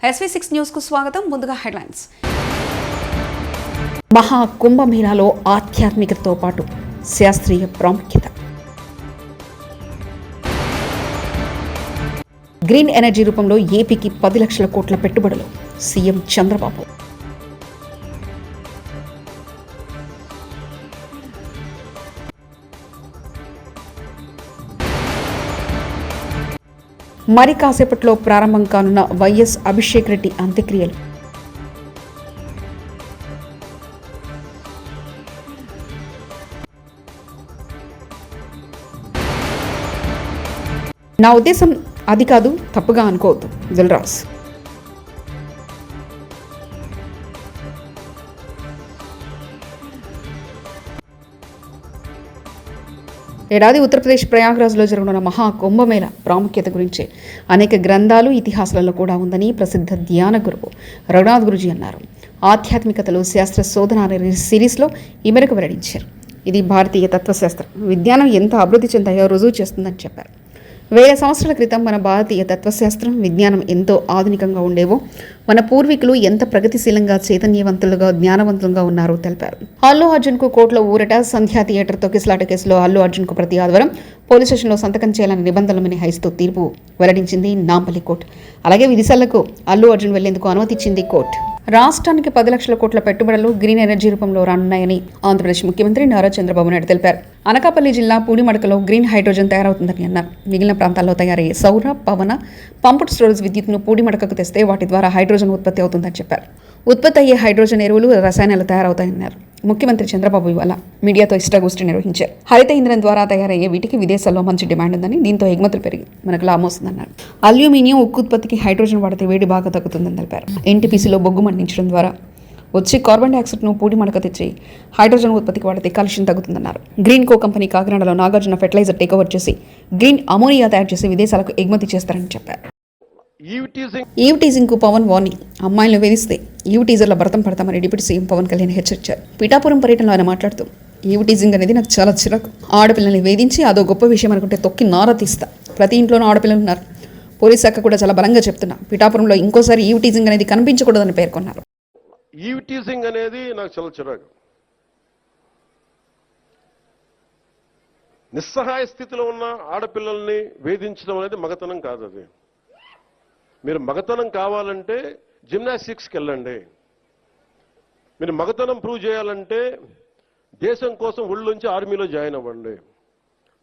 SV6 news కు స్వాగతం. ముందుగా హెడ్లైన్స్. మహా కుంభమేళాలో ఆధ్యాత్మికతతో పాటు శాస్త్రీయ ప్రాముఖ్యత. గ్రీన్ ఎనర్జీ రూపంలో ఏపీకి 10 లక్షల కోట్ల పెట్టుబడులు సీఎం చంద్రబాబు. మరి కాసేపట్లో ప్రారంభం కానున్న వైఎస్ అభిషేక్ రెడ్డి అంత్యక్రియలు. నా ఉద్దేశం అది కాదు, తప్పుగా అనుకోవద్దు. దిల్రాజ్. ఏడాది ఉత్తరప్రదేశ్ ప్రయాగ్రాజ్లో జరగనున్న మహా కుంభమేళ ప్రాముఖ్యత గురించి అనేక గ్రంథాలు, ఇతిహాసాలలో కూడా ఉందని ప్రసిద్ధ ధ్యాన గురువు రఘునాథ్ గురుజీ అన్నారు. ఆధ్యాత్మికతలో శాస్త్ర శోధన అనే సిరీస్లో ఈ మేరకు వెల్లడించారు. ఇది భారతీయ తత్వశాస్త్రం, విజ్ఞానం ఎంత అభివృద్ధి చెందాయో రుజువు చేస్తుందని చెప్పారు. 1000 సంవత్సరాల క్రితం మన భారతీయ తత్వశాస్త్రం, విజ్ఞానం ఎంతో ఆధునికంగా ఉండేవో, మన పూర్వీకులు ఎంత ప్రగతిశీలంగా, చైతన్యవంతులుగా, జ్ఞానవంతులుగా ఉన్నారో తెలిపారు. అల్లు అర్జున్కు కోర్టులో ఊరట. సంధ్యా థియేటర్ తొక్కిసలాట కేసులో అల్లు అర్జున్కు ప్రతి ఆదివారం పోలీస్ స్టేషన్లో సంతకం చేయాలని నిబంధనలు మినహాయిస్తూ తీర్పు వెల్లడించింది నాంపల్లి కోర్టు. అలాగే విదిశాలకు అల్లు అర్జున్ వెళ్లేందుకు అనుమతిచ్చింది కోర్టు. రాష్ట్రానికి 10 లక్షల కోట్ల పెట్టుబడులు గ్రీన్ ఎనర్జీ రూపంలో రానున్నాయని ఆంధ్రప్రదేశ్ ముఖ్యమంత్రి నారా చంద్రబాబు నాయుడు తెలిపారు. అనకాపల్లి జిల్లా పూడిమడకలో గ్రీన్ హైడ్రోజన్ తయారవుతుందని అన్నారు. మిగిలిన ప్రాంతాల్లో తయారయ్యే సౌర, పవన, పంప్డ్ స్టోరేజ్ విద్యుత్ను పూడిమడకకు తెస్తే వాటి ద్వారా హైడ్రోజన్ ఉత్పత్తి అవుతుందని చెప్పారు. ఉత్పత్తి అయ్యే హైడ్రోజన్ ఎరువులు, రసాయనాలు తయారవుతాయన్నారు. ముఖ్యమంత్రి చంద్రబాబు ఇవాళ మీడియాతో ఇష్టాగోష్ఠి నిర్వహించారు. హరిత ఇంధనం ద్వారా తయారయ్యే వీటికి విదేశాల్లో మంచి డిమాండ్ ఉందని, దీంతో ఎగుమతులు పెరిగి మనకు లాభం వస్తుందన్నారు. అల్యూమినియం, ఉక్కు ఉత్పత్తికి హైడ్రోజన్ వాడితే వేడి బాగా తగ్గుతుందని తెలిపారు. ఎన్టీపీసీలో బొగ్గు మండించడం ద్వారా వచ్చి కార్బన్ డైఆక్సైడ్ను పూడి మడక తెచ్చి హైడ్రోజన్ ఉత్పత్తికి వాడితే కాలుష్యం తగ్గుతుందన్నారు. గ్రీన్ కో కంపెనీ కాకినాడలో నాగార్జున ఫెర్టిలైజర్ టేక్ఓవర్ చేసి గ్రీన్ అమోనియా తయారు చేసి విదేశాలకు ఎగుమతి చేస్తారని చెప్పారు. ఈవ్ టీజింగ్ కు పవన్ వార్నింగ్. అమ్మాయిలను వేధిస్తే ఈవ్ టీజర్ల భరతం పడతామని డిప్యూటీ సీఎం పవన్ కళ్యాణ్ హెచ్చరించారు. పిఠాపురం పర్యటనలో ఆయన మాట్లాడుతూ, ఈవ్ టీజింగ్ అనేది నాకు చాలా చిరాకు. ఆడపిల్లల్ని వేధించి అదో గొప్ప విషయం అనుకుంటే తొక్కి నార తీస్తా. ప్రతి ఇంట్లోనూ ఆడపిల్లలు ఉన్నారు. పోలీస్ శాఖ కూడా చాలా బలంగా చెప్తున్నా, పిఠాపురంలో ఇంకోసారి ఈవ్ టీజింగ్ అనేది కనిపించకూడదని పేర్కొన్నారు. ఈవ్ టీజింగ్ అనేది నాకు చాలా చిరాకు. నిస్సహాయ స్థితిలో ఉన్న ఆడపిల్లల్ని వేధించడం అనేది మగతనం కాదు. అది మీరు మగతనం కావాలంటే జిమ్నాస్టిక్స్కి వెళ్ళండి. మీరు మగతనం ప్రూవ్ చేయాలంటే దేశం కోసం ఒళ్ళుంచి ఆర్మీలో జాయిన్ అవ్వండి.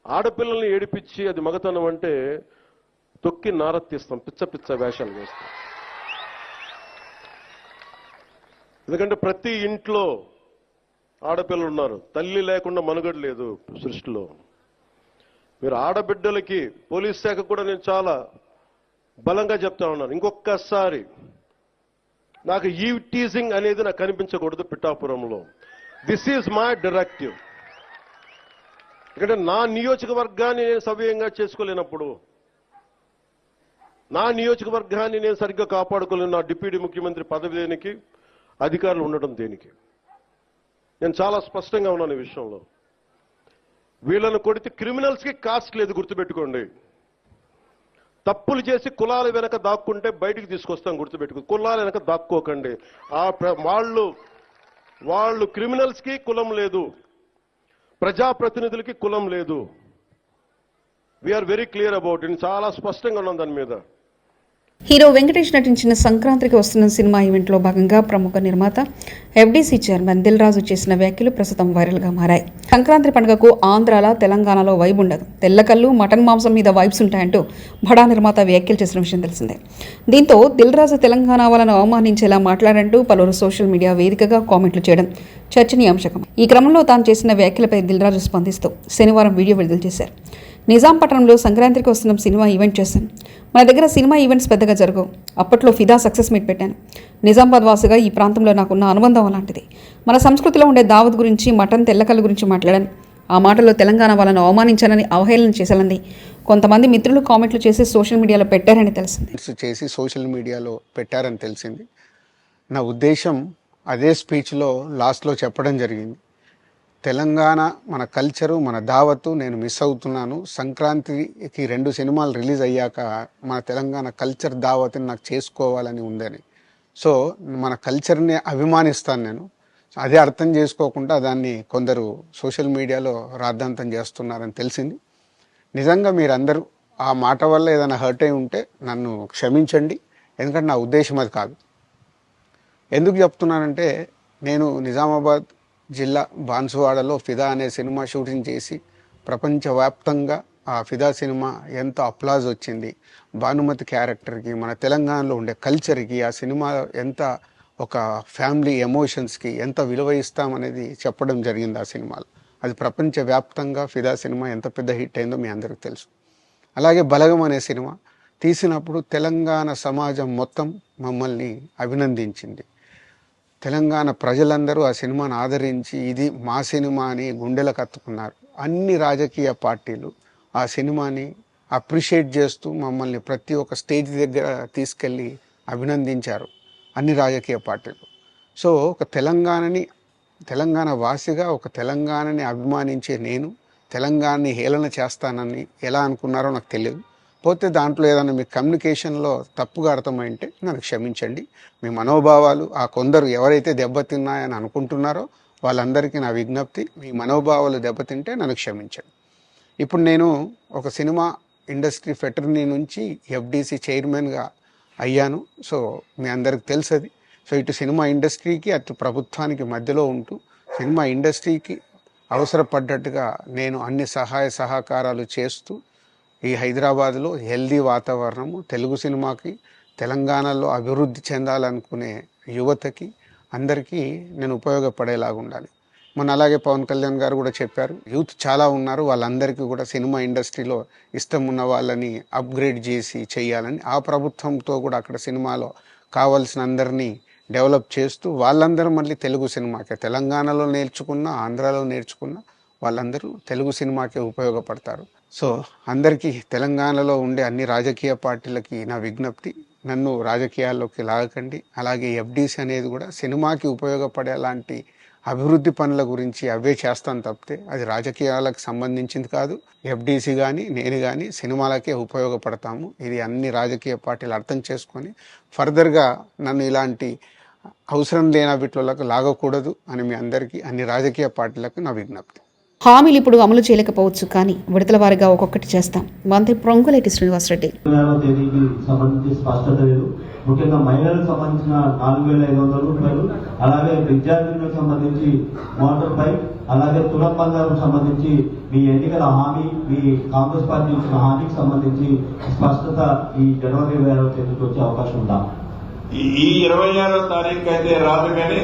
ఆడపిల్లల్ని ఏడిపించి అది మగతనం అంటే తొక్కి నారత్తిస్తాం, పిచ్చ పిచ్చ వేషాలు వేస్తాం. ఎందుకంటే ప్రతి ఇంట్లో ఆడపిల్లలు ఉన్నారు. తల్లి లేకుండా మనుగడ లేదు సృష్టిలో. మీరు ఆడబిడ్డలకి పోలీస్ శాఖ కూడా నేను చాలా బలంగా చెప్తా ఉన్నాను, ఇంకొకసారి నాకు ఈవ్ టీజింగ్ అనేది నాకు కనిపించకూడదు పిఠాపురంలో. This is my directive. ఎందుకంటే నా నియోజకవర్గాన్ని నేను సవ్యంగా చేసుకోలేనప్పుడు, నా నియోజకవర్గాన్ని నేను సరిగ్గా కాపాడుకోలేను, నా డిప్యూటీ ముఖ్యమంత్రి పదవి దేనికి, అధికారులు ఉండటం దేనికి? నేను చాలా స్పష్టంగా ఉన్నాను ఈ విషయంలో. వీళ్ళను కొడితే క్రిమినల్స్కి కాస్ట్ లేదు, గుర్తుపెట్టుకోండి. తప్పులు చేసి కులాల వెనక దాక్కుంటే బయటికి తీసుకొస్తాం, గుర్తుపెట్టుకో. కులాల వెనక దాక్కోకండి. వాళ్ళు క్రిమినల్స్కి కులం లేదు, ప్రజాప్రతినిధులకి కులం లేదు. We are very clear about it. చాలా స్పష్టంగా ఉన్నాం దాని మీద. హీరో వెంకటేష్ నటించిన సంక్రాంతికి వస్తున్న సినిమా ఈవెంట్లో భాగంగా ప్రముఖ నిర్మాత ఎఫ్డీసీ చైర్మన్ దిల్ రాజు చేసిన వ్యాఖ్యలు ప్రస్తుతం వైరల్గా మారాయి. సంక్రాంతి పండుగకు ఆంధ్రాల, తెలంగాణలో వైబ్ ఉండదు, తెల్లకల్లు, మటన్ మాంసం మీద వైబ్స్ ఉంటాయంటూ బడా నిర్మాత వ్యాఖ్యలు చేసిన విషయం తెలిసిందే. దీంతో దిల్ రాజు తెలంగాణ వాళ్ళను అవమానించేలా మాట్లాడంటూ పలువురు సోషల్ మీడియా వేదికగా కామెంట్లు చేయడం చర్చనీయాంశకం. ఈ క్రమంలో తాను చేసిన వ్యాఖ్యలపై దిల్ రాజు స్పందిస్తూ శనివారం వీడియో విడుదల చేశారు. నిజాంపట్నంలో సంక్రాంతికి వస్తున్న సినిమా ఈవెంట్ చేశాను. మన దగ్గర సినిమా ఈవెంట్స్ పెద్దగా జరగవు. అప్పట్లో ఫిదా సక్సెస్ మీట్ పెట్టాను. నిజామాబాద్ వాసిగా ఈ ప్రాంతంలో నాకున్న అనుబంధం అలాంటిది. మన సంస్కృతిలో ఉండే దావత్ గురించి, మటన్, తెల్లకల్లు గురించి మాట్లాడాను. ఆ మాటల్లో తెలంగాణ వాళ్ళను అవమానించానని, అవహేళన చేశానని కొంతమంది మిత్రులు కామెంట్లు చేసి సోషల్ మీడియాలో పెట్టారని తెలిసింది. నా ఉద్దేశం అదే స్పీచ్లో లాస్ట్లో చెప్పడం జరిగింది. తెలంగాణ మన కల్చరు మన దావత్తు నేను మిస్ అవుతున్నాను. సంక్రాంతికి 2 సినిమాలు రిలీజ్ అయ్యాక మన తెలంగాణ కల్చర్ దావత్ని నాకు చేసుకోవాలని ఉందని. సో మన కల్చర్ని అభిమానిస్తాను నేను. అదే అర్థం చేసుకోకుండా దాన్ని కొందరు సోషల్ మీడియాలో రాద్ధాంతం చేస్తున్నారని తెలిసింది. నిజంగా మీరందరూ ఆ మాట వల్ల ఏదైనా హర్ట్ అయి ఉంటే నన్ను క్షమించండి. ఎందుకంటే నా ఉద్దేశం అది కాదు. ఎందుకు చెప్తున్నానంటే, నేను నిజామాబాద్ జిల్లా బాన్సువాడలో ఫిదా అనే సినిమా షూటింగ్ చేసి ప్రపంచవ్యాప్తంగా ఆ ఫిదా సినిమా ఎంత అప్లాజ్ వచ్చింది, భానుమతి క్యారెక్టర్కి, మన తెలంగాణలో ఉండే కల్చర్కి, ఆ సినిమా ఎంత ఒక ఫ్యామిలీ ఎమోషన్స్కి ఎంత విలువ ఇస్తామనేది చెప్పడం జరిగింది ఆ సినిమాలో. అది ప్రపంచవ్యాప్తంగా ఫిదా సినిమా ఎంత పెద్ద హిట్ అయిందో మీ అందరికీ తెలుసు. అలాగే బలగం అనే సినిమా తీసినప్పుడు తెలంగాణ సమాజం మొత్తం మమ్మల్ని అభినందించింది. తెలంగాణ ప్రజలందరూ ఆ సినిమాను ఆదరించి ఇది మా సినిమా అని గుండెలకు హత్తుకున్నారు. అన్ని రాజకీయ పార్టీలు ఆ సినిమాని అప్రిషియేట్ చేస్తూ మమ్మల్ని ప్రతి ఒక్క స్టేజ్ దగ్గర తీసుకెళ్ళి అభినందించారు అన్ని రాజకీయ పార్టీలు. సో ఒక తెలంగాణ వాసిగా ఒక తెలంగాణని అభిమానించే నేను తెలంగాణని హేళన చేస్తానని ఎలా అనుకున్నారో నాకు తెలియదు. పోతే దాంట్లో ఏదైనా మీ కమ్యూనికేషన్లో తప్పుగా అర్థమైంటే నన్ను క్షమించండి. మీ మనోభావాలు ఆ కొందరు ఎవరైతే దెబ్బతిన్నాయని అనుకుంటున్నారో వాళ్ళందరికీ నా విజ్ఞప్తి, మీ మనోభావాలు దెబ్బతింటే నన్ను క్షమించండి. ఇప్పుడు నేను ఒక సినిమా ఇండస్ట్రీ ఫెటర్నీ నుంచి ఎఫ్డీసీ చైర్మన్గా అయ్యాను. సో మీ అందరికి తెలుసు అది. సో ఇటు సినిమా ఇండస్ట్రీకి అటు ప్రభుత్వానికి మధ్యలో ఉంటూ సినిమా ఇండస్ట్రీకి అవసరపడ్డట్టుగా నేను అన్ని సహాయ సహకారాలు చేస్తూ ఈ హైదరాబాద్లో హెల్దీ వాతావరణము, తెలుగు సినిమాకి, తెలంగాణలో అభివృద్ధి చెందాలనుకునే యువతకి అందరికీ నేను ఉపయోగపడేలాగా ఉండాలి. మొన్న అలాగే పవన్ కళ్యాణ్ గారు కూడా చెప్పారు, యూత్ చాలా ఉన్నారు, వాళ్ళందరికీ కూడా సినిమా ఇండస్ట్రీలో ఇష్టం ఉన్న వాళ్ళని అప్గ్రేడ్ చేసి చేయాలని. ఆ ప్రభుత్వంతో కూడా అక్కడ సినిమాలో కావాల్సిన అందరినీ డెవలప్ చేస్తూ వాళ్ళందరూ మళ్ళీ తెలుగు సినిమాకే, తెలంగాణలో నేర్చుకున్న, ఆంధ్రాలో నేర్చుకున్న వాళ్ళందరూ తెలుగు సినిమాకే ఉపయోగపడతారు. సో అందరికీ తెలంగాణలో ఉండే అన్ని రాజకీయ పార్టీలకి నా విజ్ఞప్తి, నన్ను రాజకీయాల్లోకి లాగకండి. అలాగే ఎఫ్డీసీ అనేది కూడా సినిమాకి ఉపయోగపడే అలాంటి అభివృద్ధి పనుల గురించి అవే చేస్తాను తప్పితే అది రాజకీయాలకు సంబంధించింది కాదు. ఎఫ్డీసీ కానీ నేను కానీ సినిమాలకే ఉపయోగపడతాము. ఇది అన్ని రాజకీయ పార్టీలు అర్థం చేసుకొని ఫర్దర్గా నన్ను ఇలాంటి అవసరం లేని వీటిలోకి లాగకూడదు అని మీ అందరికీ, అన్ని రాజకీయ పార్టీలకు నా విజ్ఞప్తి. హామీలు ఇప్పుడు అమలు చేయలేకపోవచ్చు, కానీ విడతల వారీగా ఒక్కొక్కటి చేస్తాం. మంత్రి పొంగులేటి శ్రీనివాసరెడ్డి. తేదీకి సంబంధించి స్పష్టత లేదు. ముఖ్యంగా మహిళలకు సంబంధించిన 4,500 రూపాయలు, అలాగే విద్యార్థులకు సంబంధించి మోటార్ బైక్, అలాగే తులం బంగారం సంబంధించి మీ ఎన్నికల హామీ, మీ కాంగ్రెస్ పార్టీ ఇచ్చిన హామీకి సంబంధించి స్పష్టత ఈ జనవరి 26వ తేదీకి వచ్చే అవకాశం ఉందా? ఈ 26వ తారీఖు అయితే రాదు, కానీ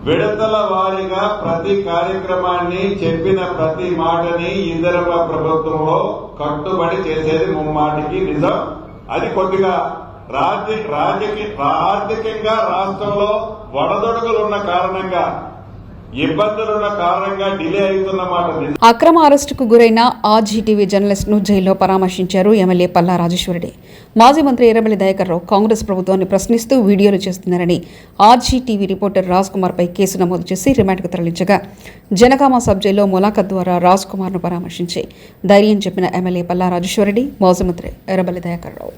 విడతల వారీగా ప్రతి కార్యక్రమాన్ని, చెప్పిన ప్రతి మాటని ఇందిరమ్మ ప్రభుత్వంలో కట్టుబడి చేసేది ముమ్మాటికి నిజం. అది కొద్దిగా ఆర్థికంగా రాష్ట్రంలో వడదొడుగులున్న కారణంగా, ఇబ్బందులున్న కారణంగా డిలే అవుతున్నమాట. అక్రమ అరెస్టుకు గురైన ఆర్జీటీవీ జర్నలిస్ట్ ను జైల్లో పరామర్శించారు ఎమ్మెల్యే పల్లా రాజేశ్వరరెడ్డి. మాజీ మంత్రి ఎర్రబెల్లి దయాకర్ రావు కాంగ్రెస్ ప్రభుత్వాన్ని ప్రశ్నిస్తూ వీడియోలు చేస్తున్నారని ఆర్జీటీవీ రిపోర్టర్ రాజ్ కుమార్ పై కేసు నమోదు చేసి రిమాండ్కు తరలించగా, జనగామ సబ్ జైల్లో ములాఖత్ ద్వారా రాజ్ కుమార్ ను పరామర్శించి ధైర్యం చెప్పిన ఎమ్మెల్యే పల్లా రాజేశ్వరరెడ్డి, మాజీ మంత్రి ఎర్రబెల్లి దయాకర్ రావు.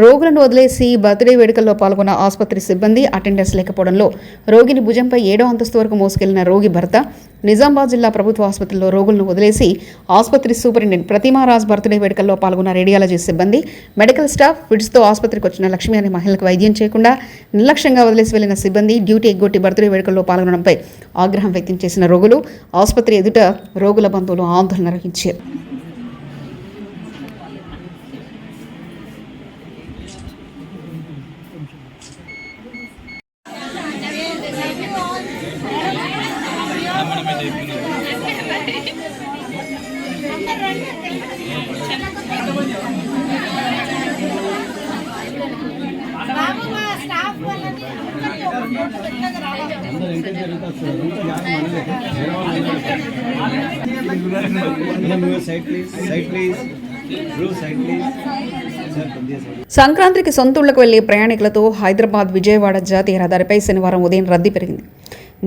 రోగులను వదిలేసి బర్త్డే వేడుకల్లో పాల్గొన్న ఆసుపత్రి సిబ్బంది, అటెండర్స్ లేకపోవడంలో రోగిని భుజంపై 7వ అంతస్తు వరకు మోసుకెళ్లిన రోగి భర్త, నిజామాబాద్ జిల్లా ప్రభుత్వ ఆసుపత్రిలో రోగులను వదిలేసి ఆసుపత్రి సూపరింటెండెంట్ ప్రతిమారాజ్ బర్త్డే వేడుకల్లో పాల్గొన్న రేడియాలజీ సిబ్బంది, మెడికల్ స్టాఫ్, ఫిడ్స్తో ఆసుపత్రికి వచ్చిన లక్ష్మి అనే మహిళలకు వైద్యం చేయకుండా నిర్లక్ష్యంగా వదిలేసి వెళ్లిన సిబ్బంది, డ్యూటీ ఎగ్గొట్టి బర్త్డే వేడుకల్లో పాల్గొనడంపై ఆగ్రహం వ్యక్తం చేసిన రోగులు ఆసుపత్రి ఎదుట రోగుల బంధువులు ఆందోళన నిర్వహించారు. సంక్రాంతికి సొంతూళ్లకు వెళ్లే ప్రయాణికులతో హైదరాబాద్ విజయవాడ జాతీయ రహదారిపై శనివారం ఉదయం రద్దీ పెరిగింది.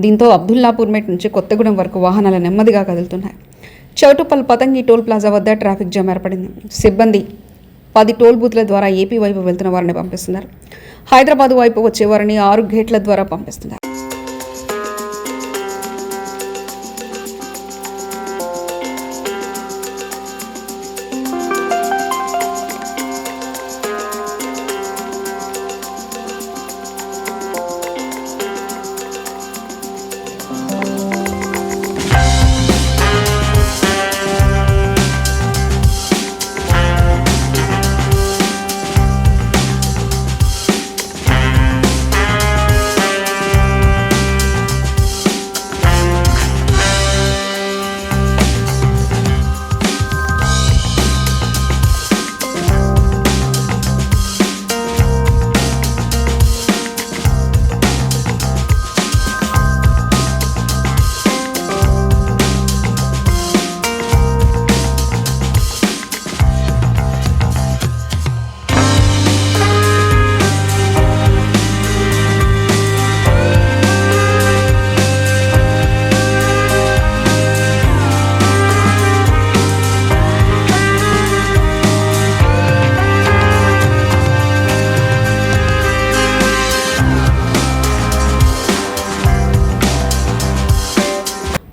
దీంతో అబ్దుల్లాపూర్ మెట్ నుంచి కొత్తగూడెం వరకు వాహనాలు నెమ్మదిగా కదులుతున్నాయి. చౌటుప్పల్ పతంగి టోల్ ప్లాజా వద్ద ట్రాఫిక్ జామ్ ఏర్పడింది. సిబ్బంది 10 టోల్ బూత్ల ద్వారా ఏపీ వైపు వెళ్తున్న వారిని పంపిస్తున్నారు. హైదరాబాద్ వైపు వచ్చే వారిని 6 గేట్ల ద్వారా పంపిస్తున్నారు.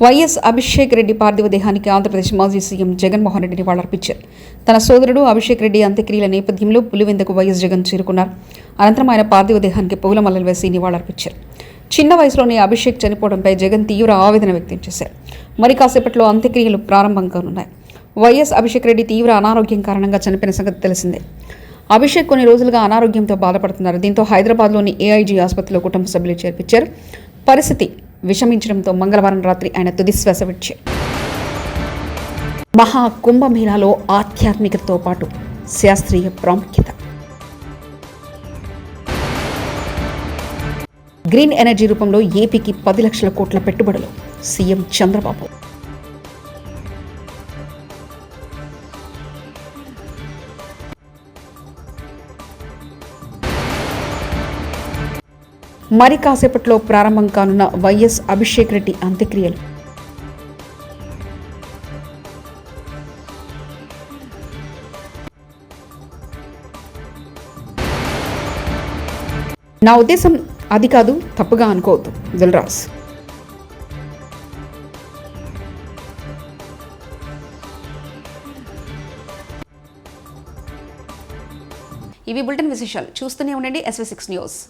వైఎస్ అభిషేక్ రెడ్డి పార్థివ దేహానికి ఆంధ్రప్రదేశ్ మాజీ సీఎం జగన్మోహన్ రెడ్డి నివాళులర్పించారు. తన సోదరుడు అభిషేక్ రెడ్డి అంత్యక్రియల నేపథ్యంలో పులివెందుకు వైఎస్ జగన్ చేరుకున్నారు. అనంతరం ఆయన పార్థివ దేహానికి పూలమాలలు వేసి నివాళులర్పించారు. చిన్న వయసులోనే అభిషేక్ చనిపోవడంపై జగన్ తీవ్ర ఆవేదన వ్యక్తం చేశారు. మరి కాసేపట్లో అంత్యక్రియలు ప్రారంభం కానున్నాయి. వైఎస్ అభిషేక్ రెడ్డి తీవ్ర అనారోగ్యం కారణంగా చనిపోయిన సంగతి తెలిసిందే. అభిషేక్ కొన్ని రోజులుగా అనారోగ్యంతో బాధపడుతున్నారు. దీంతో హైదరాబాద్లోని ఏఐజీ ఆసుపత్రిలో కుటుంబ సభ్యులు చేర్పించారు. పరిస్థితి విషమించడంతో మంగళవారం రాత్రి ఆయన తుదిశ్వాస విడిచారు. మహాకుంభమేళాలో ఆధ్యాత్మికతతో పాటు శాస్త్రీయ ప్రాముఖ్యత. గ్రీన్ ఎనర్జీ రూపంలో ఏపీకి 10 లక్షల కోట్ల పెట్టుబడులు సీఎం చంద్రబాబు. మరి కాసేపట్లో ప్రారంభం కానున్న వైఎస్ అభిషేక్ రెడ్డి అంత్యక్రియలు. నా ఉద్దేశం అది కాదు, తప్పుగా అనుకోవద్దు. దిల్రాజ్. ఇవి బులెటిన్ విశేషాలు. చూస్తూనే ఉండండి SV6 న్యూస్.